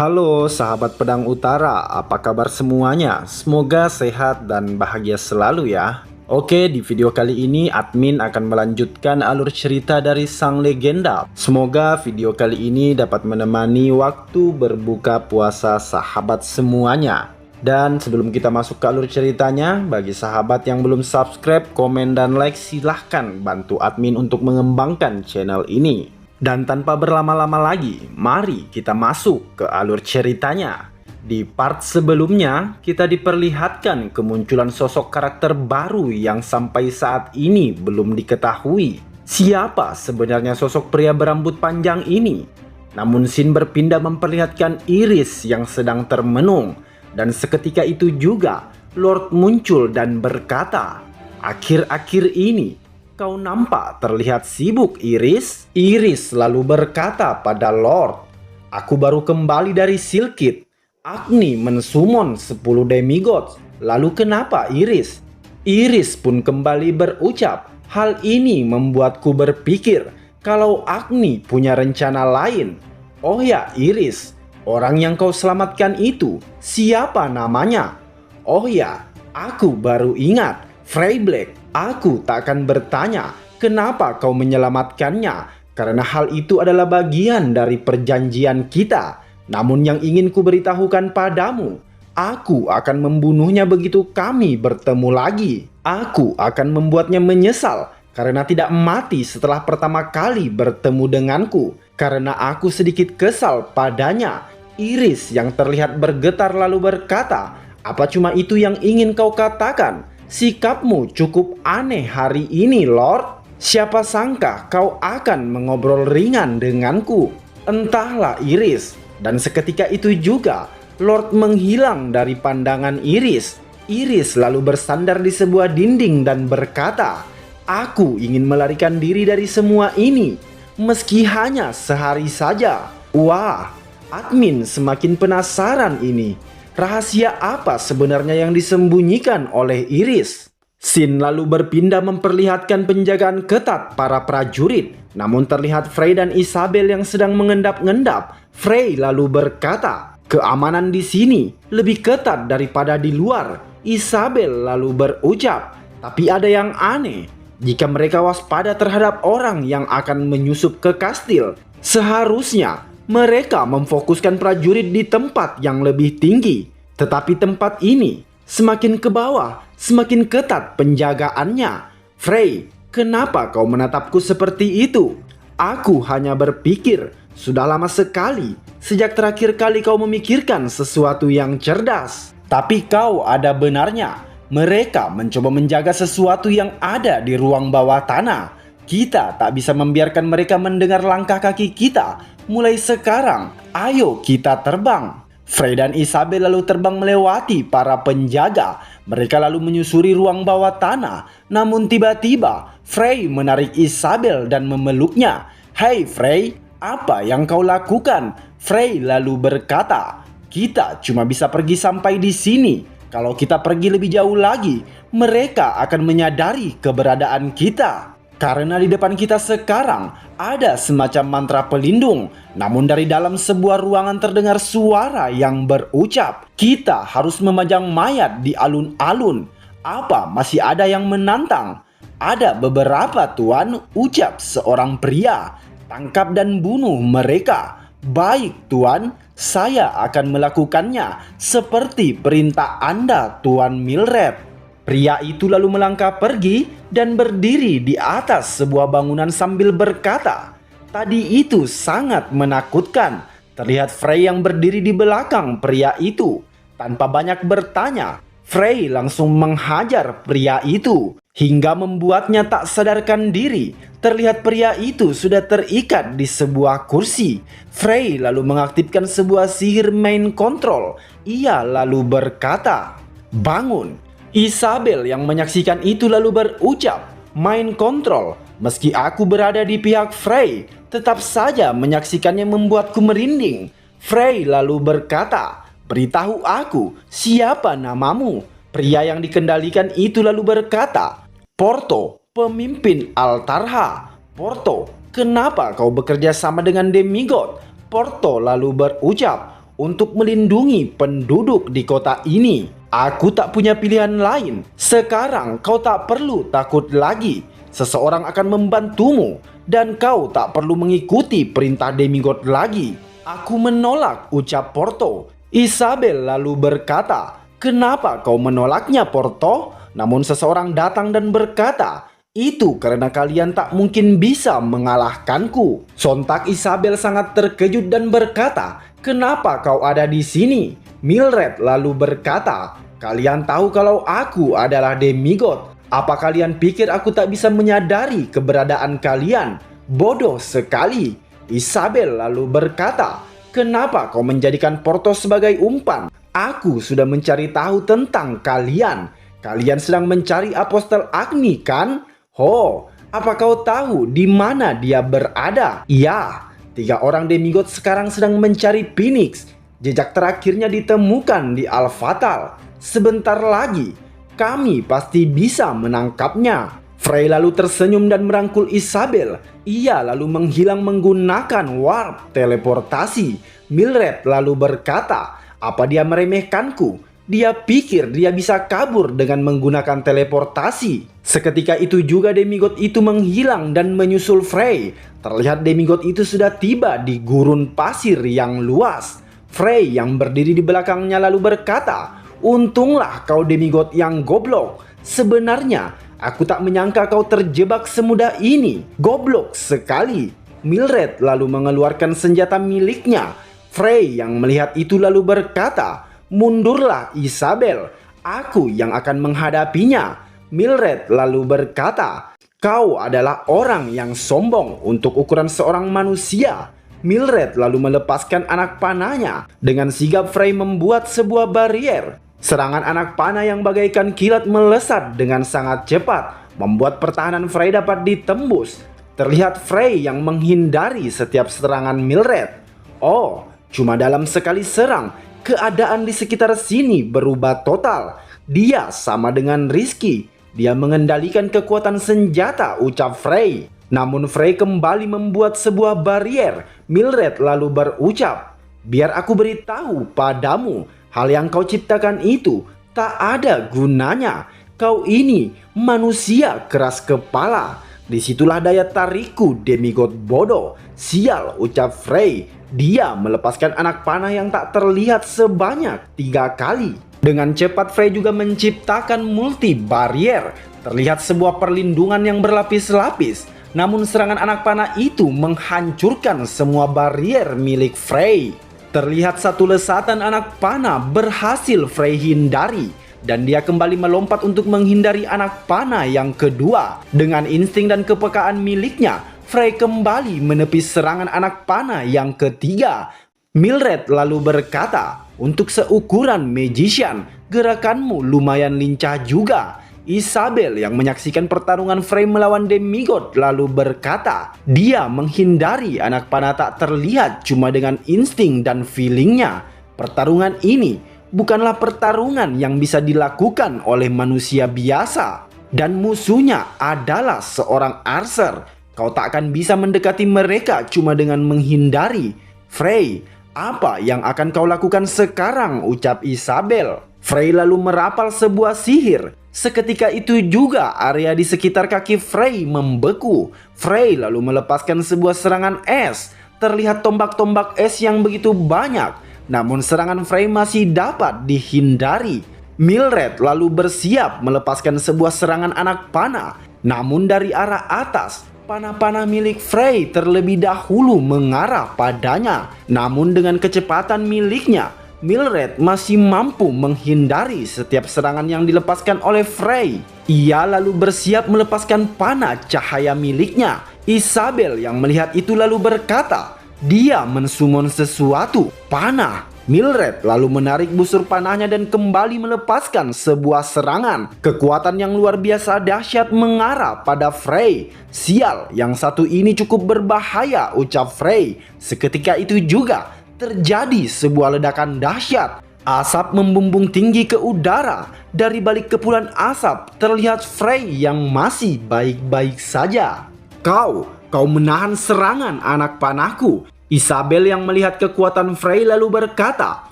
Halo sahabat Pedang Utara, apa kabar semuanya? Semoga sehat dan bahagia selalu ya. Oke, di video kali ini admin akan melanjutkan alur cerita dari sang legenda. Semoga video kali ini dapat menemani waktu berbuka puasa sahabat semuanya. Dan sebelum kita masuk ke alur ceritanya, bagi sahabat yang belum subscribe, komen, dan like, silahkan bantu admin untuk mengembangkan channel ini. Dan tanpa berlama-lama lagi, mari kita masuk ke alur ceritanya. Di part sebelumnya, kita diperlihatkan kemunculan sosok karakter baru yang sampai saat ini belum diketahui. Siapa sebenarnya sosok pria berambut panjang ini? Namun scene berpindah memperlihatkan Iris yang sedang termenung. Dan seketika itu juga, Lord muncul dan berkata, "Akhir-akhir ini, kau nampak terlihat sibuk, Iris." Iris lalu berkata pada Lord, "Aku baru kembali dari Silkit. Agni mensumon 10 demigods. Lalu kenapa, Iris?" Iris pun kembali berucap, "Hal ini membuatku berpikir kalau Agni punya rencana lain." "Oh ya, Iris, orang yang kau selamatkan itu, siapa namanya?" "Oh ya, aku baru ingat, Frey Black. Aku tak akan bertanya kenapa kau menyelamatkannya, karena hal itu adalah bagian dari perjanjian kita. Namun yang ingin kuberitahukan padamu, aku akan membunuhnya begitu kami bertemu lagi. Aku akan membuatnya menyesal karena tidak mati setelah pertama kali bertemu denganku, karena aku sedikit kesal padanya." Iris yang terlihat bergetar lalu berkata, "Apa cuma itu yang ingin kau katakan? Sikapmu cukup aneh hari ini, Lord. Siapa sangka kau akan mengobrol ringan denganku." "Entahlah, Iris." Dan seketika itu juga, Lord menghilang dari pandangan Iris. Iris lalu bersandar di sebuah dinding dan berkata, "Aku ingin melarikan diri dari semua ini, meski hanya sehari saja." Wah, admin semakin penasaran ini. Rahasia apa sebenarnya yang disembunyikan oleh Iris? Scene lalu berpindah memperlihatkan penjagaan ketat para prajurit. Namun terlihat Frey dan Isabel yang sedang mengendap-endap. Frey lalu berkata, "Keamanan di sini lebih ketat daripada di luar." Isabel lalu berucap, "Tapi ada yang aneh. Jika mereka waspada terhadap orang yang akan menyusup ke kastil, seharusnya mereka memfokuskan prajurit di tempat yang lebih tinggi. Tetapi tempat ini semakin ke bawah, semakin ketat penjagaannya. Frey, kenapa kau menatapku seperti itu? Aku hanya berpikir, sudah lama sekali sejak terakhir kali kau memikirkan sesuatu yang cerdas. Tapi kau ada benarnya. Mereka mencoba menjaga sesuatu yang ada di ruang bawah tanah. Kita tak bisa membiarkan mereka mendengar langkah kaki kita. Mulai sekarang, ayo kita terbang." Frey dan Isabel lalu terbang melewati para penjaga. Mereka lalu menyusuri ruang bawah tanah. Namun tiba-tiba, Frey menarik Isabel dan memeluknya. "Hei Frey, apa yang kau lakukan?" Frey lalu berkata, "Kita cuma bisa pergi sampai di sini. Kalau kita pergi lebih jauh lagi, mereka akan menyadari keberadaan kita. Karena di depan kita sekarang ada semacam mantra pelindung. Namun dari dalam sebuah ruangan terdengar suara yang berucap, 'Kita harus memajang mayat di alun-alun.' Apa masih ada yang menantang?" "Ada beberapa, Tuan," ucap seorang pria. "Tangkap dan bunuh mereka." "Baik, Tuan, saya akan melakukannya seperti perintah Anda, Tuan Mildred." Pria itu lalu melangkah pergi dan berdiri di atas sebuah bangunan sambil berkata, "Tadi itu sangat menakutkan." Terlihat Frey yang berdiri di belakang pria itu. Tanpa banyak bertanya, Frey langsung menghajar pria itu hingga membuatnya tak sadarkan diri. Terlihat pria itu sudah terikat di sebuah kursi. Frey lalu mengaktifkan sebuah sihir mind control. Ia lalu berkata, "Bangun." Isabel yang menyaksikan itu lalu berucap, "Mind control. Meski aku berada di pihak Frey, tetap saja menyaksikannya membuatku merinding." Frey lalu berkata, "Beritahu aku, siapa namamu?" Pria yang dikendalikan itu lalu berkata, "Porto, pemimpin Altarha." "Porto, kenapa kau bekerja sama dengan demigod?" Porto lalu berucap, untuk melindungi penduduk di kota ini. Aku tak punya pilihan lain. Sekarang kau tak perlu takut lagi. Seseorang akan membantumu dan kau tak perlu mengikuti perintah demigod lagi. Aku menolak, ucap Porto. Isabel lalu berkata, "Kenapa kau menolaknya, Porto?" Namun seseorang datang dan berkata, "Itu karena kalian tak mungkin bisa mengalahkanku." Sontak Isabel sangat terkejut dan berkata, "Kenapa kau ada di sini?" Mildred lalu berkata, "Kalian tahu kalau aku adalah demigod. Apa kalian pikir aku tak bisa menyadari keberadaan kalian? Bodoh sekali." Isabel lalu berkata, "Kenapa kau menjadikan Porto sebagai umpan? Aku sudah mencari tahu tentang kalian. Kalian sedang mencari Apostel Agni, kan? Oh, apa kau tahu di mana dia berada?" Ya, 3 orang demigod sekarang sedang mencari Phoenix. Jejak terakhirnya ditemukan di Al-Fatal. Sebentar lagi, kami pasti bisa menangkapnya. Frey lalu tersenyum dan merangkul Isabel. Ia lalu menghilang menggunakan warp teleportasi. Mildred lalu berkata, "Apa dia meremehkanku? Dia pikir dia bisa kabur dengan menggunakan teleportasi." Seketika itu juga demigod itu menghilang dan menyusul Frey. Terlihat demigod itu sudah tiba di gurun pasir yang luas. Frey yang berdiri di belakangnya lalu berkata, "Untunglah kau demigod yang goblok. Sebenarnya aku tak menyangka kau terjebak semudah ini. Goblok sekali." Mildred lalu mengeluarkan senjata miliknya. Frey yang melihat itu lalu berkata, "Mundurlah Isabel, aku yang akan menghadapinya." Mildred lalu berkata, "Kau adalah orang yang sombong untuk ukuran seorang manusia." Mildred lalu melepaskan anak panahnya. Dengan sigap Frey membuat sebuah barier. Serangan anak panah yang bagaikan kilat melesat dengan sangat cepat, membuat pertahanan Frey dapat ditembus. Terlihat Frey yang menghindari setiap serangan Mildred. Oh, cuma dalam sekali serang, keadaan di sekitar sini berubah total. Dia sama dengan Rizky. Dia mengendalikan kekuatan senjata, ucap Frey. Namun Frey kembali membuat sebuah barier. Mildred lalu berucap, "Biar aku beritahu padamu, hal yang kau ciptakan itu tak ada gunanya. Kau ini manusia keras kepala." Disitulah daya tarikku, demigod bodoh. "Sial," ucap Frey. Dia melepaskan anak panah yang tak terlihat sebanyak 3 kali. Dengan cepat Frey juga menciptakan multi barrier. Terlihat sebuah perlindungan yang berlapis-lapis. Namun serangan anak panah itu menghancurkan semua barrier milik Frey. Terlihat satu lesatan anak panah berhasil Frey hindari. Dan dia kembali melompat untuk menghindari anak panah yang kedua. Dengan insting dan kepekaan miliknya, Frey kembali menepis serangan anak panah yang ketiga. Mildred lalu berkata, "Untuk seukuran magician, gerakanmu lumayan lincah juga." Isabel yang menyaksikan pertarungan Frey melawan demigod lalu berkata, dia menghindari anak panah tak terlihat cuma dengan insting dan feelingnya. Pertarungan ini bukanlah pertarungan yang bisa dilakukan oleh manusia biasa. Dan musuhnya adalah seorang archer. Kau tak akan bisa mendekati mereka cuma dengan menghindari. "Frey, apa yang akan kau lakukan sekarang?" ucap Isabel. Frey lalu merapal sebuah sihir. Seketika itu juga area di sekitar kaki Frey membeku. Frey lalu melepaskan sebuah serangan es. Terlihat tombak-tombak es yang begitu banyak. Namun serangan Frey masih dapat dihindari. Mildred lalu bersiap melepaskan sebuah serangan anak panah. Namun dari arah atas, panah-panah milik Frey terlebih dahulu mengarah padanya. Namun dengan kecepatan miliknya, Mildred masih mampu menghindari setiap serangan yang dilepaskan oleh Frey. Ia lalu bersiap melepaskan panah cahaya miliknya. Isabel yang melihat itu lalu berkata, dia mensumon sesuatu, panah. Mildred lalu menarik busur panahnya dan kembali melepaskan sebuah serangan. Kekuatan yang luar biasa dahsyat mengarah pada Frey. "Sial, yang satu ini cukup berbahaya," ucap Frey. Seketika itu juga terjadi sebuah ledakan dahsyat. Asap membumbung tinggi ke udara. Dari balik kepulan asap terlihat Frey yang masih baik-baik saja. Kau menahan serangan anak panahku. Isabel yang melihat kekuatan Frey lalu berkata,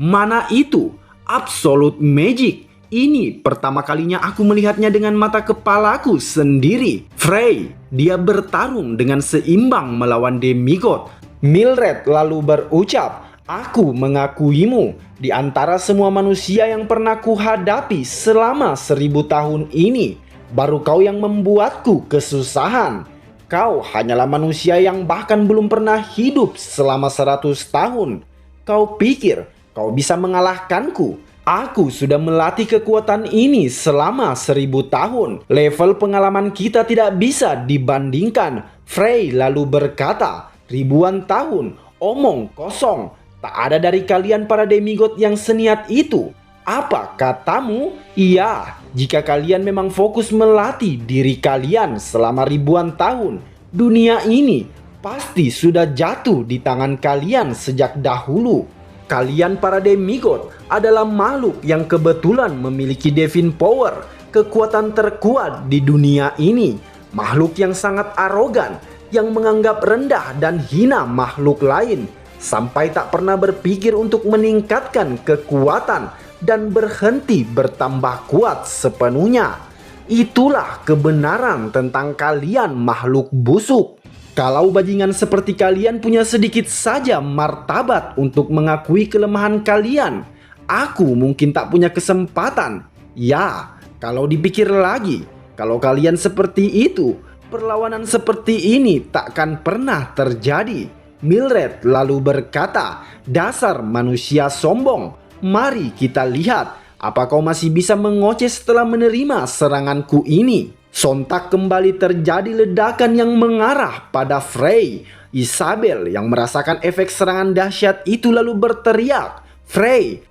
"Mana itu? Absolute Magic. Ini pertama kalinya aku melihatnya dengan mata kepalaku sendiri. Frey, dia bertarung dengan seimbang melawan demigod." Mildred lalu berucap, "Aku mengakuimu. Di antara semua manusia yang pernah kuhadapi selama 1000 tahun ini, baru kau yang membuatku kesusahan. Kau hanyalah manusia yang bahkan belum pernah hidup selama 100 tahun. Kau pikir kau bisa mengalahkanku? Aku sudah melatih kekuatan ini selama 1000 tahun. Level pengalaman kita tidak bisa dibandingkan." Frey lalu berkata, "Ribuan tahun, omong kosong. Tak ada dari kalian para demigod yang seniat itu. Apa katamu? Iya, jika kalian memang fokus melatih diri kalian selama ribuan tahun, dunia ini pasti sudah jatuh di tangan kalian sejak dahulu. Kalian para demigod adalah makhluk yang kebetulan memiliki divine power, kekuatan terkuat di dunia ini. Makhluk yang sangat arogan, yang menganggap rendah dan hina makhluk lain, sampai tak pernah berpikir untuk meningkatkan kekuatan dan berhenti bertambah kuat sepenuhnya. Itulah kebenaran tentang kalian makhluk busuk. Kalau bajingan seperti kalian punya sedikit saja martabat untuk mengakui kelemahan kalian, aku mungkin tak punya kesempatan. Ya, kalau dipikir lagi, kalau kalian seperti itu, perlawanan seperti ini takkan pernah terjadi." Mildred lalu berkata, "Dasar manusia sombong. Mari kita lihat, apa kau masih bisa mengoceh setelah menerima seranganku ini?" Sontak kembali terjadi ledakan yang mengarah pada Frey. Isabel yang merasakan efek serangan dahsyat itu lalu berteriak, "Frey,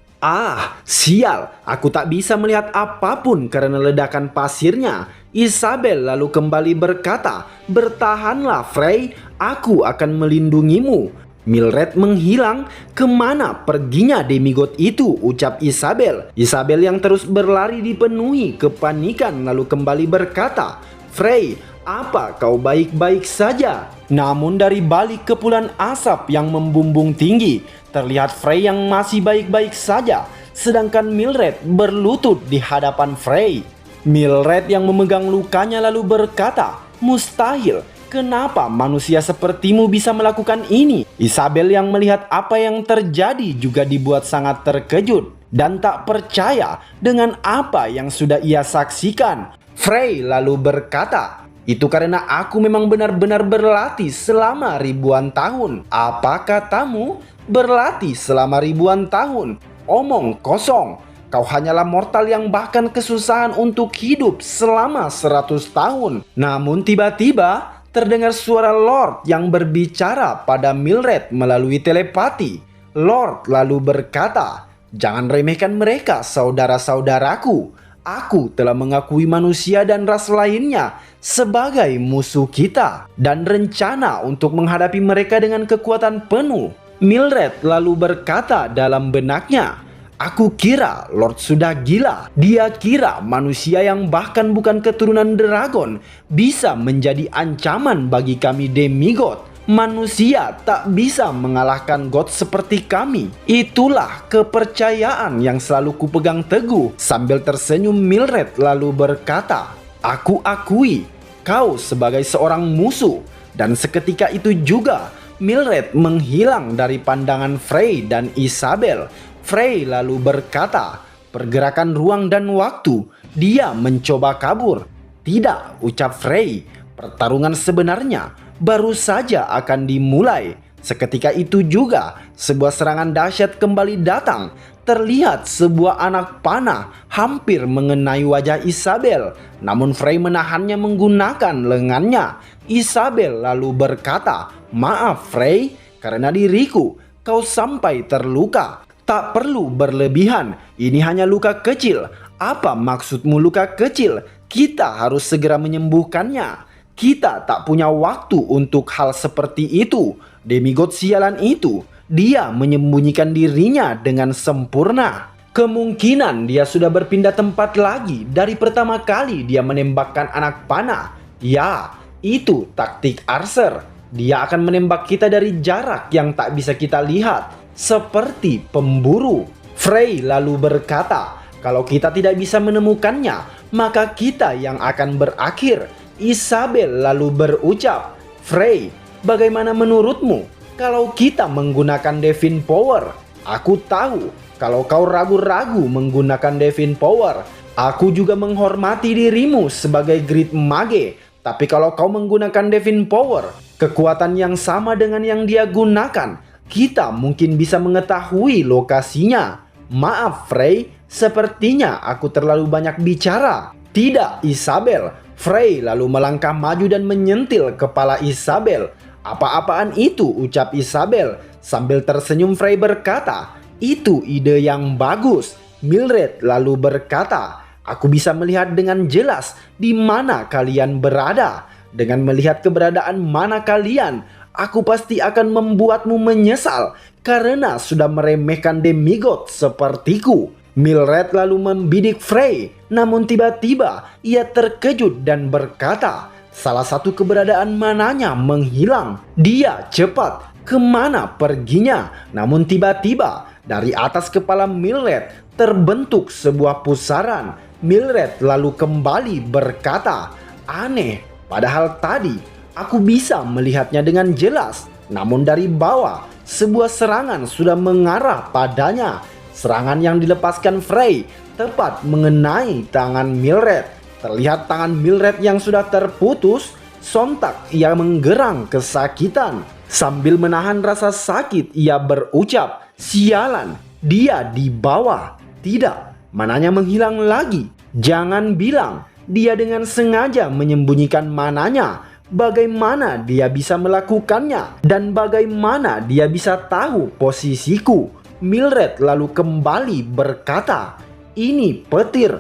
sial, aku tak bisa melihat apapun karena ledakan pasirnya." Isabel lalu kembali berkata, "Bertahanlah Frey, aku akan melindungimu." Mildred menghilang. "Kemana perginya demigod itu?" ucap Isabel. Isabel yang terus berlari dipenuhi kepanikan lalu kembali berkata, "Frey, apa kau baik-baik saja?" Namun dari balik kepulan asap yang membumbung tinggi, terlihat Frey yang masih baik-baik saja, sedangkan Mildred berlutut di hadapan Frey. Mildred yang memegang lukanya lalu berkata, "Mustahil. Kenapa manusia sepertimu bisa melakukan ini?" Isabel yang melihat apa yang terjadi juga dibuat sangat terkejut dan tak percaya dengan apa yang sudah ia saksikan. Frey lalu berkata, "Itu karena aku memang benar-benar berlatih selama ribuan tahun." "Apa katamu? Berlatih selama ribuan tahun? Omong kosong. Kau hanyalah mortal yang bahkan kesusahan untuk hidup selama 100 tahun. Namun tiba-tiba terdengar suara Lord yang berbicara pada Mildred melalui telepati. Lord lalu berkata, "Jangan remehkan mereka, saudara-saudaraku. Aku telah mengakui manusia dan ras lainnya sebagai musuh kita dan rencana untuk menghadapi mereka dengan kekuatan penuh." Mildred lalu berkata dalam benaknya, "Aku kira Lord sudah gila. Dia kira manusia yang bahkan bukan keturunan dragon bisa menjadi ancaman bagi kami demigod. Manusia tak bisa mengalahkan god seperti kami. Itulah kepercayaan yang selalu kupegang teguh." Sambil tersenyum Mildred lalu berkata, "Aku akui kau sebagai seorang musuh." Dan seketika itu juga Mildred menghilang dari pandangan Frey dan Isabel. Frey lalu berkata, "Pergerakan ruang dan waktu, dia mencoba kabur." "Tidak," ucap Frey, "pertarungan sebenarnya baru saja akan dimulai." Seketika itu juga sebuah serangan dahsyat kembali datang. Terlihat sebuah anak panah hampir mengenai wajah Isabel, namun Frey menahannya menggunakan lengannya. Isabel lalu berkata, "Maaf Frey, karena diriku kau sampai terluka. Tak perlu berlebihan, ini hanya luka kecil." "Apa maksudmu luka kecil? Kita harus segera menyembuhkannya." "Kita tak punya waktu untuk hal seperti itu." Demigod sialan itu, dia menyembunyikan dirinya dengan sempurna. Kemungkinan dia sudah berpindah tempat lagi dari pertama kali dia menembakkan anak panah. Ya, itu taktik Archer. Dia akan menembak kita dari jarak yang tak bisa kita lihat, seperti pemburu. Frey lalu berkata, kalau kita tidak bisa menemukannya, maka kita yang akan berakhir. Isabel lalu berucap, Frey, bagaimana menurutmu kalau kita menggunakan Divine Power? Aku tahu kalau kau ragu-ragu menggunakan Divine Power. Aku juga menghormati dirimu sebagai Great Mage. Tapi kalau kau menggunakan Divine Power, kekuatan yang sama dengan yang dia gunakan, kita mungkin bisa mengetahui lokasinya. Maaf Frey, sepertinya aku terlalu banyak bicara. Tidak Isabel. Frey lalu melangkah maju dan menyentil kepala Isabel. Apa-apaan itu, ucap Isabel. Sambil tersenyum Frey berkata, itu ide yang bagus. Mildred lalu berkata, aku bisa melihat dengan jelas di mana kalian berada. Dengan melihat keberadaan mana kalian, aku pasti akan membuatmu menyesal karena sudah meremehkan demigod sepertiku. Mildred lalu membidik Frey, namun tiba-tiba ia terkejut dan berkata, salah satu keberadaan mananya menghilang. Dia cepat, kemana perginya? Namun tiba-tiba dari atas kepala Mildred terbentuk sebuah pusaran. Mildred lalu kembali berkata, aneh, padahal tadi aku bisa melihatnya dengan jelas. Namun dari bawah, sebuah serangan sudah mengarah padanya. Serangan yang dilepaskan Frey tepat mengenai tangan Mildred. Terlihat tangan Mildred yang sudah terputus, sontak ia menggerang kesakitan. Sambil menahan rasa sakit, ia berucap, sialan, dia di bawah. Tidak, mananya menghilang lagi. Jangan bilang dia dengan sengaja menyembunyikan mananya. Bagaimana dia bisa melakukannya? Dan bagaimana dia bisa tahu posisiku? Mildred lalu kembali berkata, ini petir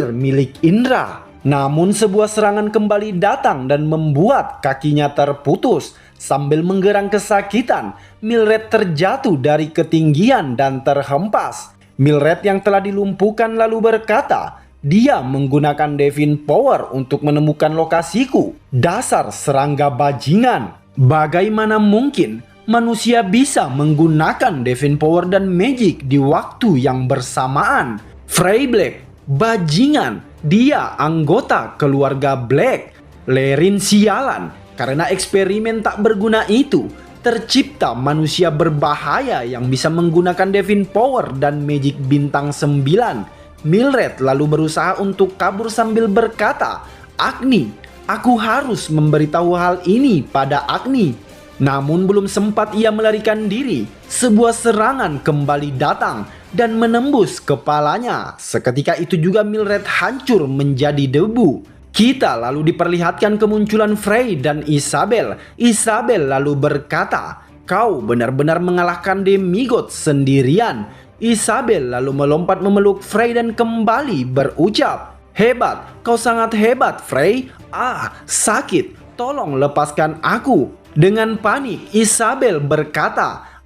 milik Indra. Namun sebuah serangan kembali datang dan membuat kakinya terputus. Sambil menggerang kesakitan, Mildred terjatuh dari ketinggian dan terhempas. Mildred yang telah dilumpuhkan lalu berkata, dia menggunakan Divine Power untuk menemukan lokasiku. Dasar serangga bajingan. Bagaimana mungkin manusia bisa menggunakan Divine Power dan Magic di waktu yang bersamaan? Frey Black, bajingan. Dia anggota keluarga Black. Lerin sialan. Karena eksperimen tak berguna itu, tercipta manusia berbahaya yang bisa menggunakan Divine Power dan Magic bintang 9. Mildred lalu berusaha untuk kabur sambil berkata, Agni, aku harus memberitahu hal ini pada Agni. Namun belum sempat ia melarikan diri, sebuah serangan kembali datang dan menembus kepalanya. Seketika itu juga Mildred hancur menjadi debu. Kita lalu diperlihatkan kemunculan Frey dan Isabel. Isabel lalu berkata, kau benar-benar mengalahkan demigod sendirian. Isabel lalu melompat memeluk Frey dan kembali berucap, hebat, kau sangat hebat Frey. Sakit, tolong lepaskan aku. Dengan panik Isabel berkata,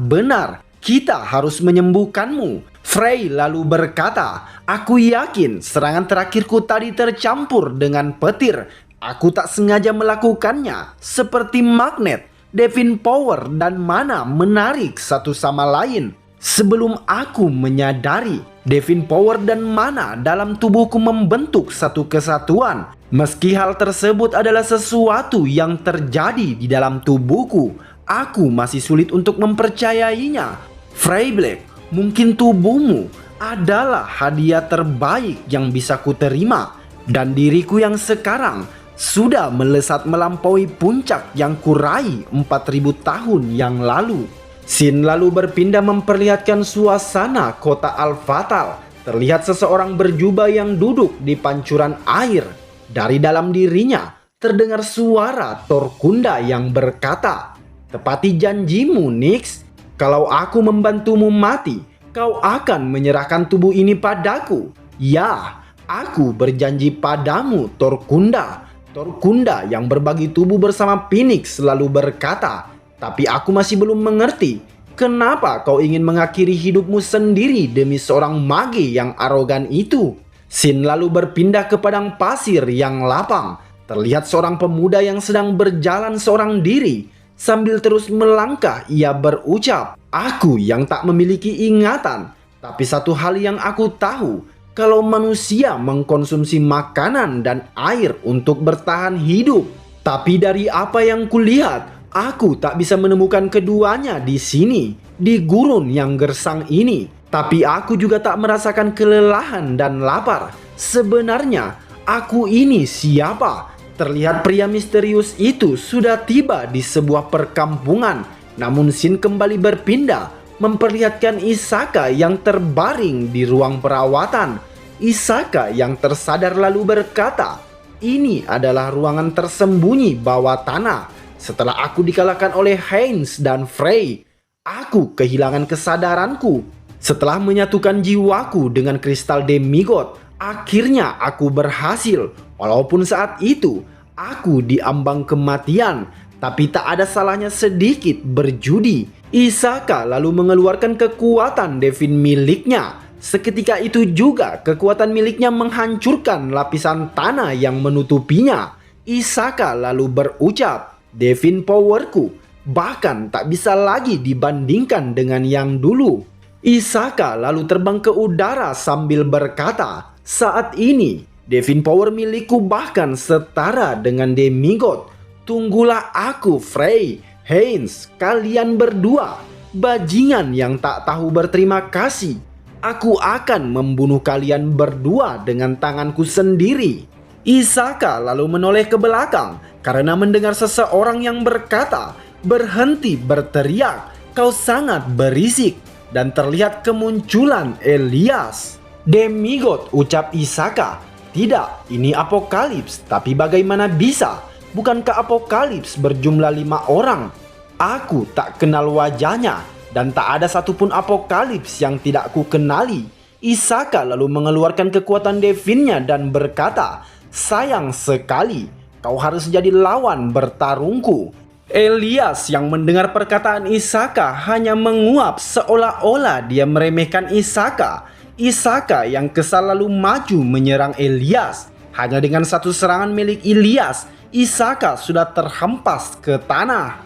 benar, kita harus menyembuhkanmu. Frey lalu berkata, aku yakin serangan terakhirku tadi tercampur dengan petir. Aku tak sengaja melakukannya. Seperti magnet, Divine Power dan mana menarik satu sama lain. Sebelum aku menyadari, Divine Power dan mana dalam tubuhku membentuk satu kesatuan. Meski hal tersebut adalah sesuatu yang terjadi di dalam tubuhku, aku masih sulit untuk mempercayainya. Frey Black, mungkin tubuhmu adalah hadiah terbaik yang bisa kuterima. Dan diriku yang sekarang sudah melesat melampaui puncak yang kuraih 4000 tahun yang lalu. Scene lalu berpindah memperlihatkan suasana kota Al-Fatal. Terlihat seseorang berjubah yang duduk di pancuran air. Dari dalam dirinya terdengar suara Torkunda yang berkata, tepati janjimu Nyx. Kalau aku membantumu mati, kau akan menyerahkan tubuh ini padaku. Ya, aku berjanji padamu Torkunda. Torkunda yang berbagi tubuh bersama Phoenix lalu berkata, tapi aku masih belum mengerti, kenapa kau ingin mengakhiri hidupmu sendiri demi seorang mage yang arogan itu? Scene lalu berpindah ke padang pasir yang lapang. terlihat seorang pemuda yang sedang berjalan seorang diri. Sambil terus melangkah, ia berucap, "Aku yang tak memiliki ingatan. Tapi satu hal yang aku tahu, kalau manusia mengkonsumsi makanan dan air untuk bertahan hidup. Tapi dari apa yang kulihat, aku tak bisa menemukan keduanya di sini, di gurun yang gersang ini. Tapi aku juga tak merasakan kelelahan dan lapar. Sebenarnya, aku ini siapa?" Terlihat pria misterius itu sudah tiba di sebuah perkampungan. Namun scene kembali berpindah, memperlihatkan Isaka yang terbaring di ruang perawatan. Isaka yang tersadar lalu berkata, "Ini adalah ruangan tersembunyi bawah tanah. Setelah aku dikalahkan oleh Heinz dan Frey, aku kehilangan kesadaranku. Setelah menyatukan jiwaku dengan kristal demigod, akhirnya aku berhasil. Walaupun saat itu aku diambang kematian, tapi tak ada salahnya sedikit berjudi." Isaka lalu mengeluarkan kekuatan Devin miliknya. Seketika itu juga kekuatan miliknya menghancurkan lapisan tanah yang menutupinya. Isaka lalu berucap, "Devin powerku bahkan tak bisa lagi dibandingkan dengan yang dulu." Isaka lalu terbang ke udara sambil berkata, "Saat ini Devin power milikku bahkan setara dengan demigod. Tunggulah aku, Frey, Heinz, kalian berdua, bajingan yang tak tahu berterima kasih. Aku akan membunuh kalian berdua dengan tanganku sendiri." Isaka lalu menoleh ke belakang karena mendengar seseorang yang berkata, "Berhenti berteriak, kau sangat berisik." Dan terlihat kemunculan Elias. "Demigod," ucap Isaka. "Tidak, ini apokalips, tapi bagaimana bisa? Bukankah apokalips berjumlah 5 orang? Aku tak kenal wajahnya, dan tak ada satupun apokalips yang tidak ku kenali." Isaka lalu mengeluarkan kekuatan Devinnya dan berkata, "Sayang sekali, kau harus jadi lawan bertarungku." Elias yang mendengar perkataan Isaka hanya menguap seolah-olah dia meremehkan Isaka. Isaka yang kesal lalu maju menyerang Elias. Hanya dengan satu serangan milik Elias, Isaka sudah terhempas ke tanah.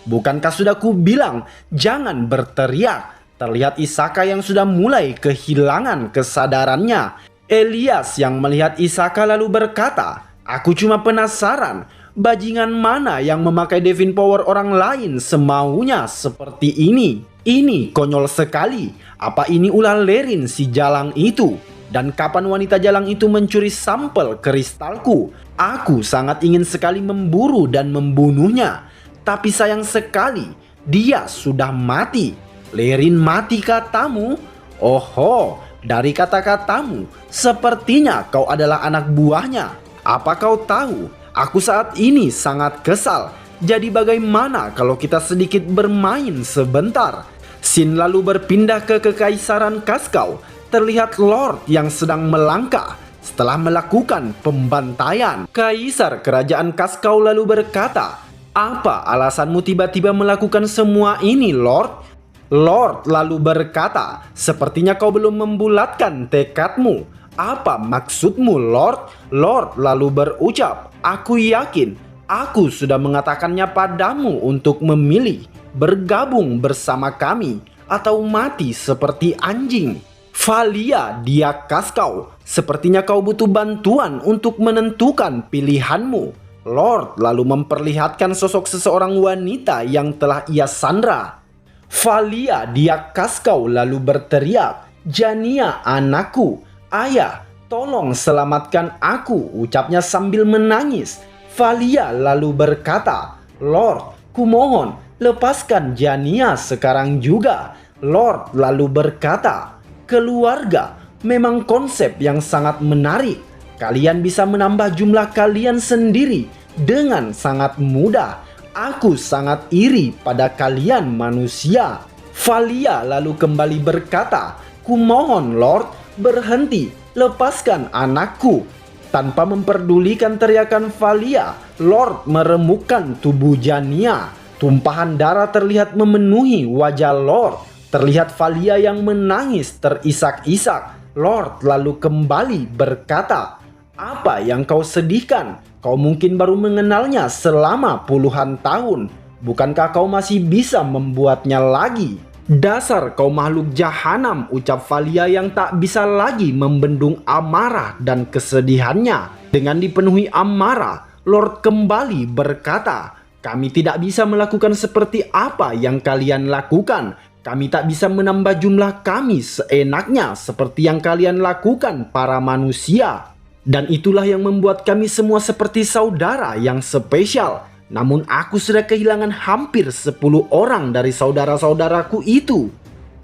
"Bukankah sudah kubilang jangan berteriak?" Terlihat Isaka yang sudah mulai kehilangan kesadarannya. Elias yang melihat Isaka lalu berkata, "Aku cuma penasaran, bajingan mana yang memakai Devin power orang lain semaunya seperti ini? Ini konyol sekali. Apa ini ulah Lerin si jalang itu? Dan kapan wanita jalang itu mencuri sampel kristalku? Aku sangat ingin sekali memburu dan membunuhnya. Tapi sayang sekali, dia sudah mati." "Lerin mati katamu? Oho, dari kata-katamu, sepertinya kau adalah anak buahnya. Apa kau tahu? Aku saat ini sangat kesal. Jadi bagaimana kalau kita sedikit bermain sebentar?" Scene lalu berpindah ke Kekaisaran Kaskau. Terlihat Lord yang sedang melangkah setelah melakukan pembantaian. Kaisar Kerajaan Kaskau lalu berkata, "Apa alasanmu tiba-tiba melakukan semua ini, Lord?" Lord lalu berkata, "Sepertinya kau belum membulatkan tekadmu. Apa maksudmu, Lord?" Lord lalu berucap, "Aku yakin aku sudah mengatakannya padamu untuk memilih bergabung bersama kami atau mati seperti anjing. Valia, dia Kaskau, sepertinya kau butuh bantuan untuk menentukan pilihanmu." Lord lalu memperlihatkan sosok seseorang wanita yang telah ia sandra. Valia, dia Kaskau lalu berteriak, "Jania anakku, ayah, tolong selamatkan aku," ucapnya sambil menangis. Valia lalu berkata, "Lord, kumohon lepaskan Jania sekarang juga." Lord lalu berkata, "Keluarga memang konsep yang sangat menarik. Kalian bisa menambah jumlah kalian sendiri dengan sangat mudah. Aku sangat iri pada kalian manusia." Valia lalu kembali berkata, "Kumohon Lord, berhenti, lepaskan anakku." Tanpa memperdulikan teriakan Valia, Lord meremukkan tubuh Jania. Tumpahan darah terlihat memenuhi wajah Lord. Terlihat Valia yang menangis terisak-isak. Lord lalu kembali berkata, Apa yang kau sedihkan? Kau mungkin baru mengenalnya selama puluhan tahun. Bukankah kau masih bisa membuatnya lagi? Dasar kau makhluk jahanam, ucap Valia yang tak bisa lagi membendung amarah dan kesedihannya. Dengan dipenuhi amarah, Lord kembali berkata, "Kami tidak bisa melakukan seperti apa yang kalian lakukan. Kami tak bisa menambah jumlah kami seenaknya seperti yang kalian lakukan para manusia. Dan itulah yang membuat kami semua seperti saudara yang spesial. Namun aku sudah kehilangan hampir 10 orang dari saudara-saudaraku itu.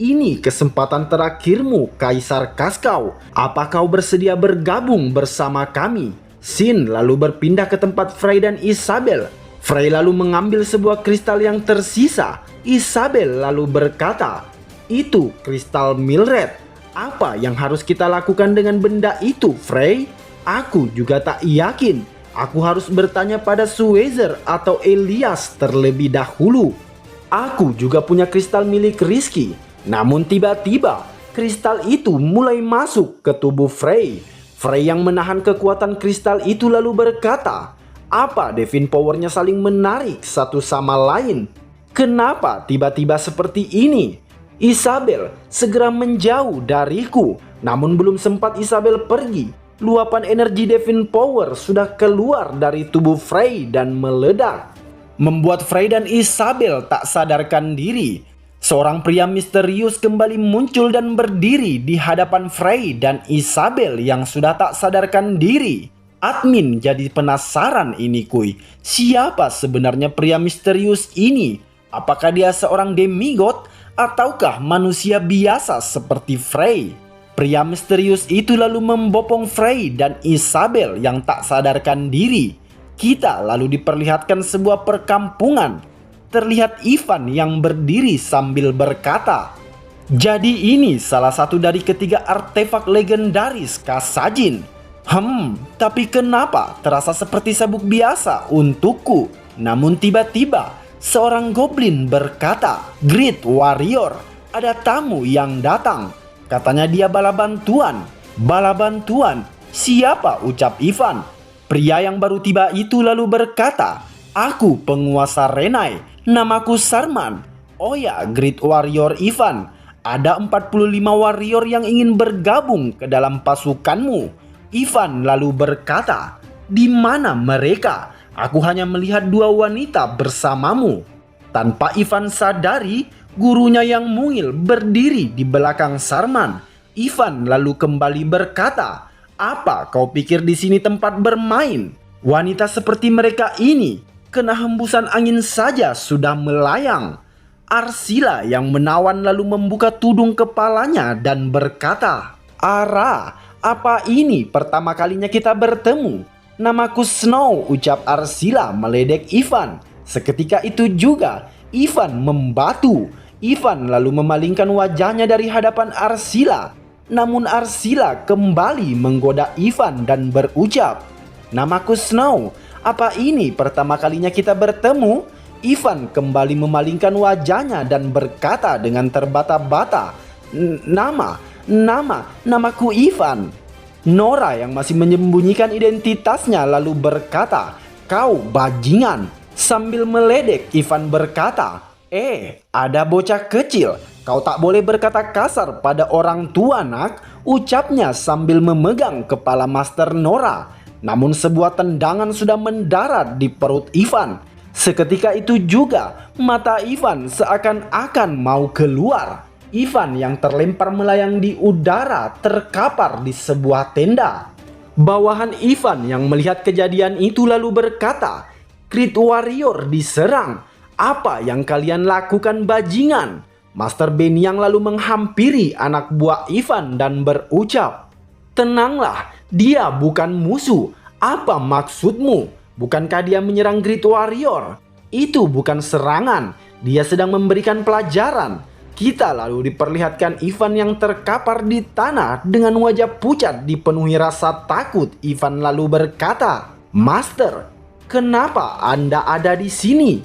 Ini kesempatan terakhirmu, Kaisar Kaskau. Apa kau bersedia bergabung bersama kami?" Sin lalu berpindah ke tempat Frey dan Isabel. Frey lalu mengambil sebuah kristal yang tersisa. Isabel lalu berkata, "Itu kristal Mildred. Apa yang harus kita lakukan dengan benda itu, Frey?" "Aku juga tak yakin. Aku harus bertanya pada Suezer atau Elias terlebih dahulu. Aku juga punya kristal milik Rizky." Namun tiba-tiba kristal itu mulai masuk ke tubuh Frey. Frey yang menahan kekuatan kristal itu lalu berkata, "Apa Divine Power-nya saling menarik satu sama lain? Kenapa tiba-tiba seperti ini?" Isabel segera menjauh dariku. Namun belum sempat Isabel pergi, luapan energi Divine Power sudah keluar dari tubuh Frey dan meledak, membuat Frey dan Isabel tak sadarkan diri. Seorang pria misterius kembali muncul dan berdiri di hadapan Frey dan Isabel yang sudah tak sadarkan diri. Admin jadi penasaran ini kuy. Siapa sebenarnya pria misterius ini? Apakah dia seorang demigod ataukah manusia biasa seperti Frey? Pria misterius itu lalu membopong Frey dan Isabel yang tak sadarkan diri. Kita lalu diperlihatkan sebuah perkampungan. Terlihat Ivan yang berdiri sambil berkata, "Jadi ini salah satu dari ketiga artefak legendaris Kasajin. Tapi kenapa terasa seperti sabuk biasa untukku?" Namun tiba-tiba seorang goblin berkata, "Great Warrior, ada tamu yang datang." Katanya dia bala bantuan. "Bala bantuan? Siapa?" ucap Ivan. Pria yang baru tiba itu lalu berkata, "Aku penguasa Renai. Namaku Sarman." "Oh ya, Great Warrior Ivan, ada 45 warrior yang ingin bergabung ke dalam pasukanmu." Ivan lalu berkata, "Di mana mereka? Aku hanya melihat 2 wanita bersamamu." Tanpa Ivan sadari, gurunya yang mungil berdiri di belakang Sarman. Ivan lalu kembali berkata, "Apa kau pikir di sini tempat bermain? Wanita seperti mereka ini kena hembusan angin saja sudah melayang." Arsila yang menawan lalu membuka tudung kepalanya dan berkata, "Ara, apa ini pertama kalinya kita bertemu?" "Namaku Snow," ucap Arsila meledek Ivan. Seketika itu juga Ivan membatu. Ivan lalu memalingkan wajahnya dari hadapan Arsila. Namun Arsila kembali menggoda Ivan dan berucap, "Namaku Snow. Apa ini pertama kalinya kita bertemu?" Ivan kembali memalingkan wajahnya dan berkata dengan terbata-bata, Namaku Ivan." Nora yang masih menyembunyikan identitasnya lalu berkata, "Kau bajingan." Sambil meledek, Ivan berkata, Ada bocah kecil, kau tak boleh berkata kasar pada orang tua, nak," ucapnya sambil memegang kepala Master Nora. Namun sebuah tendangan sudah mendarat di perut Ivan. Seketika itu juga mata Ivan seakan-akan mau keluar. Ivan yang terlempar melayang di udara terkapar di sebuah tenda. Bawahan Ivan yang melihat kejadian itu lalu berkata, "Great Warrior diserang. Apa yang kalian lakukan, bajingan?" Master Beniang lalu menghampiri anak buah Ivan dan berucap, "Tenanglah, dia bukan musuh. Apa maksudmu? Bukankah dia menyerang Great Warrior? Itu bukan serangan. Dia sedang memberikan pelajaran." Kita lalu diperlihatkan Ivan yang terkapar di tanah dengan wajah pucat dipenuhi rasa takut. Ivan lalu berkata, "Master, kenapa Anda ada di sini?"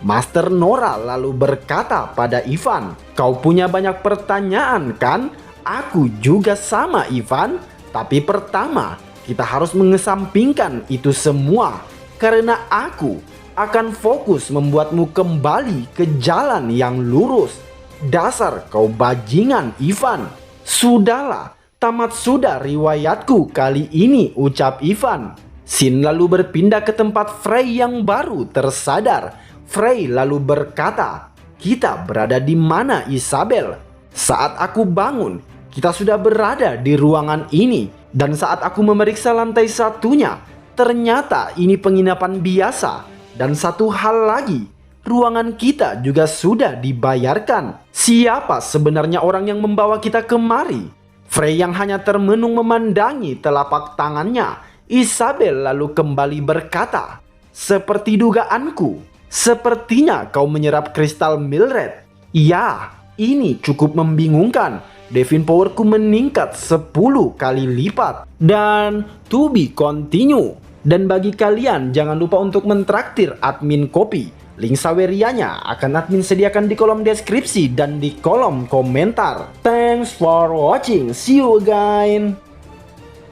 Master Nora lalu berkata pada Ivan, "Kau punya banyak pertanyaan kan? Aku juga sama, Ivan. Tapi pertama, kita harus mengesampingkan itu semua. Karena aku akan fokus membuatmu kembali ke jalan yang lurus. Dasar kau bajingan, Ivan. Sudahlah, tamat sudah riwayatku kali ini, ucap Ivan. Sin lalu berpindah ke tempat Frey yang baru tersadar. Frey lalu berkata, "Kita berada di mana, Isabel?" Saat aku bangun, kita sudah berada di ruangan ini. Dan saat aku memeriksa lantai satunya, ternyata ini penginapan biasa. Dan satu hal lagi, ruangan kita juga sudah dibayarkan. Siapa sebenarnya orang yang membawa kita kemari? Frey yang hanya termenung memandangi telapak tangannya. Isabel lalu kembali berkata, "Seperti dugaanku, sepertinya kau menyerap kristal Mildred." Ya, ini cukup membingungkan. Devin powerku meningkat 10 kali lipat. Dan to be continue. Dan bagi kalian jangan lupa untuk mentraktir admin kopi. Link sawerianya akan admin sediakan di kolom deskripsi dan di kolom komentar. Thanks for watching. See you again.